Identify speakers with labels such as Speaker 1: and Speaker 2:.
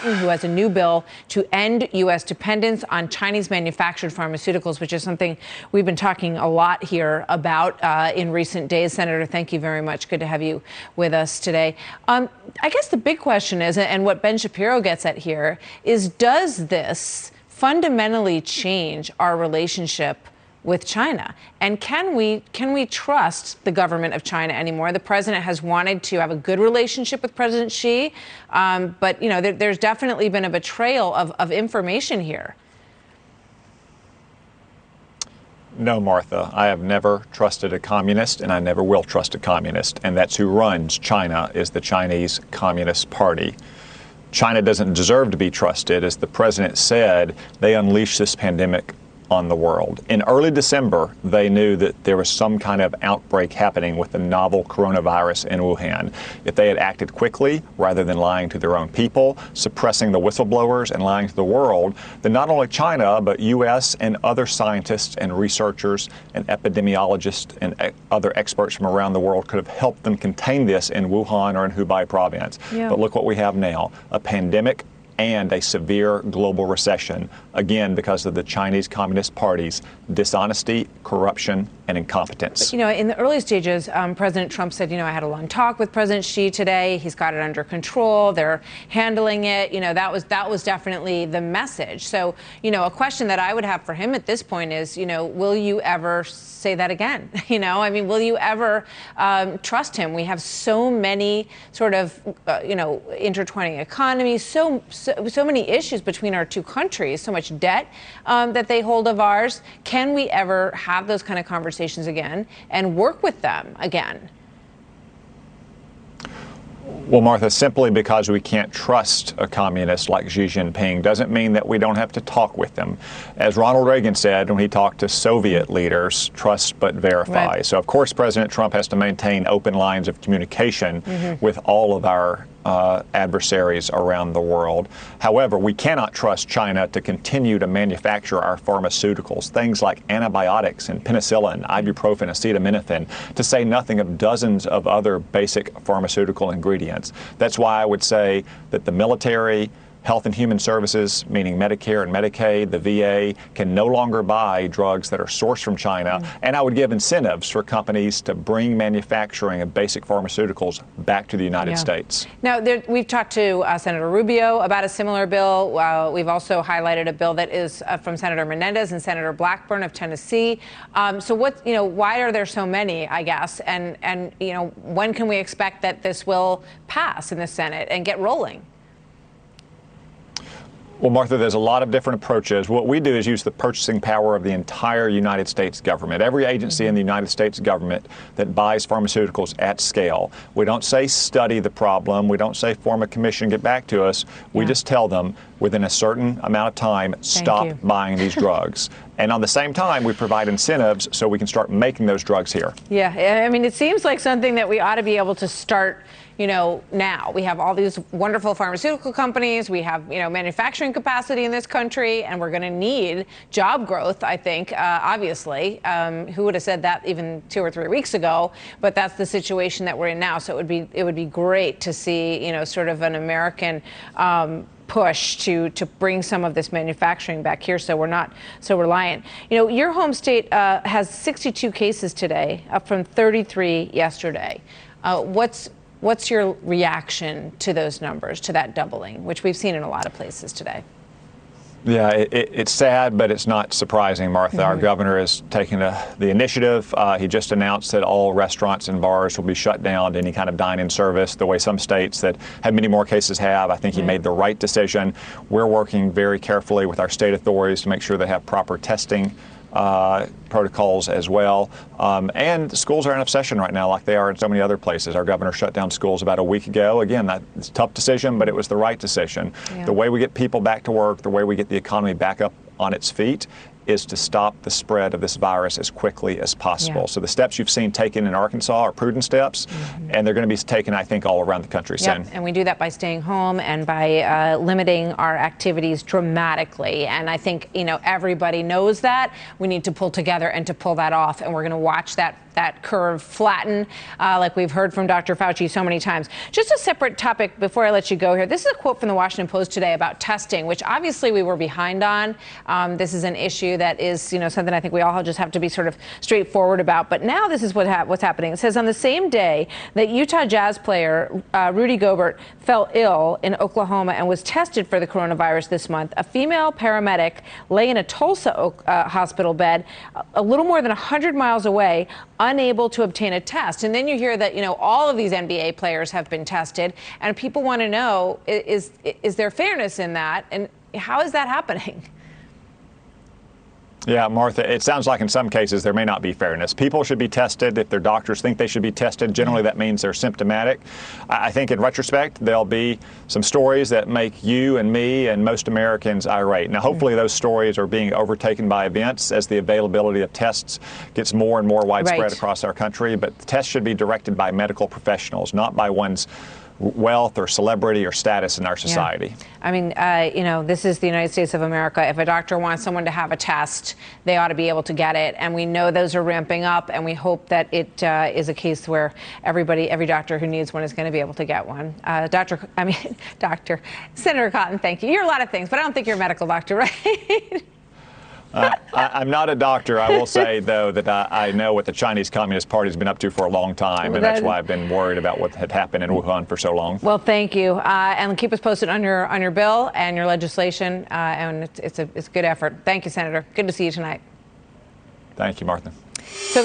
Speaker 1: Cotton, who has a new bill to end U.S. dependence on Chinese manufactured pharmaceuticals, which is something we've been talking a lot here about in recent days. Senator, thank you very much. Good to have you with us today. I guess the big question is, and what Ben Shapiro gets at here, is does this fundamentally change our relationship with China? And can we trust the government of China anymore? The president has wanted to have a good relationship with President Xi, but there's definitely been a betrayal of information here.
Speaker 2: No, Martha, I have never trusted a communist, and I never will trust a communist. And that's who runs China, is the Chinese Communist Party. China doesn't deserve to be trusted. As the president said, they unleashed this pandemic on the world. In early December, they knew that there was some kind of outbreak happening with the novel coronavirus in Wuhan. If they had acted quickly, rather than lying to their own people, suppressing the whistleblowers and lying to the world, then not only China, but U.S. and other scientists and researchers and epidemiologists and other experts from around the world could have helped them contain this in Wuhan or in Hubei province. Yeah. But look what we have now, a pandemic and a severe global recession, again, because of the Chinese Communist Party's dishonesty, corruption, and incompetence.
Speaker 1: But, in the early stages, President Trump said, I had a long talk with President Xi today. He's got it under control. They're handling it. That was definitely the message. So, a question that I would have for him at this point is, will you ever say that again? Will you ever trust him? We have so many sort of, intertwining economies, so many issues between our two countries, so much debt that they hold of ours. Can we ever have those kind of conversations again and work with them again?
Speaker 2: Well, Martha, simply because we can't trust a communist like Xi Jinping doesn't mean that we don't have to talk with them. As Ronald Reagan said when he talked to Soviet leaders, trust but verify. Right. So, of course, President Trump has to maintain open lines of communication with all of our adversaries around the world. However, we cannot trust China to continue to manufacture our pharmaceuticals, things like antibiotics and penicillin, ibuprofen, acetaminophen, to say nothing of dozens of other basic pharmaceutical ingredients. That's why I would say that the military, Health and Human Services, meaning Medicare and Medicaid, the VA, can no longer buy drugs that are sourced from China. And I would give incentives for companies to bring manufacturing of basic pharmaceuticals back to the United States.
Speaker 1: Now, we've talked to Senator Rubio about a similar bill. We've also highlighted a bill that is from Senator Menendez and Senator Blackburn of Tennessee. So why are there so many, I guess? And when can we expect that this will pass in the Senate and get rolling?
Speaker 2: Well, Martha, there's a lot of different approaches. What we do is use the purchasing power of the entire United States government, every agency in the United States government that buys pharmaceuticals at scale. We don't say study the problem. We don't say form a commission, get back to us. We just tell them within a certain amount of time, stop buying these drugs. And on the same time, we provide incentives so we can start making those drugs here.
Speaker 1: Yeah, it seems like something that we ought to be able to start now. We have all these wonderful pharmaceutical companies. We have, manufacturing capacity in this country, and we're going to need job growth, I think, obviously. Who would have said that even 2 or 3 weeks ago? But that's the situation that we're in now. So it would be great to see, sort of an American push to bring some of this manufacturing back here so we're not so reliant. Your home state has 62 cases today, up from 33 yesterday. What's your reaction to those numbers, to that doubling, which we've seen in a lot of places today?
Speaker 2: Yeah, it's sad, but it's not surprising, Martha. Our governor is taking the initiative. He just announced that all restaurants and bars will be shut down to any kind of dine-in service, the way some states that have many more cases have. I think he made the right decision. We're working very carefully with our state authorities to make sure they have proper testing protocols as well. And schools are in session right now like they are in so many other places. Our governor shut down schools about a week ago. Again, that's a tough decision, but it was the right decision. Yeah. The way we get people back to work, the way we get the economy back up on its feet is to stop the spread of this virus as quickly as possible. Yeah. So the steps you've seen taken in Arkansas are prudent steps, and they're going to be taken, I think, all around the country soon.
Speaker 1: And we do that by staying home and by limiting our activities dramatically. And I think, everybody knows that. We need to pull together and to pull that off, and we're going to watch that that curve flatten, like we've heard from Dr. Fauci so many times. Just a separate topic before I let you go here. This is a quote from the Washington Post today about testing, which obviously we were behind on. This is an issue that is, something I think we all just have to be sort of straightforward about. But now this is what's happening. It says on the same day that Utah Jazz player Rudy Gobert fell ill in Oklahoma and was tested for the coronavirus this month, a female paramedic lay in a Tulsa hospital bed a little more than 100 miles away, unable to obtain a test. And then you hear that, all of these NBA players have been tested, and people want to know, is there fairness in that? And how is that happening?
Speaker 2: Yeah, Martha, it sounds like in some cases there may not be fairness. People should be tested if their doctors think they should be tested. Generally, that means they're symptomatic. I think in retrospect, there'll be some stories that make you and me and most Americans irate. Now, hopefully those stories are being overtaken by events as the availability of tests gets more and more widespread across our country. But tests should be directed by medical professionals, not by one's wealth or celebrity or status in our society.
Speaker 1: Yeah. I mean, this is the United States of America. If a doctor wants someone to have a test, they ought to be able to get it. And we know those are ramping up, and we hope that it is a case where every doctor who needs one is going to be able to get one. Senator Cotton, thank you. You're a lot of things, but I don't think you're a medical doctor, right?
Speaker 2: I'm not a doctor. I will say, though, that I know what the Chinese Communist Party has been up to for a long time, and that's why I've been worried about what had happened in Wuhan for so long.
Speaker 1: Well, thank you, and keep us posted on your bill and your legislation. And it's a good effort. Thank you, Senator. Good to see you tonight.
Speaker 2: Thank you, Martha.
Speaker 1: So.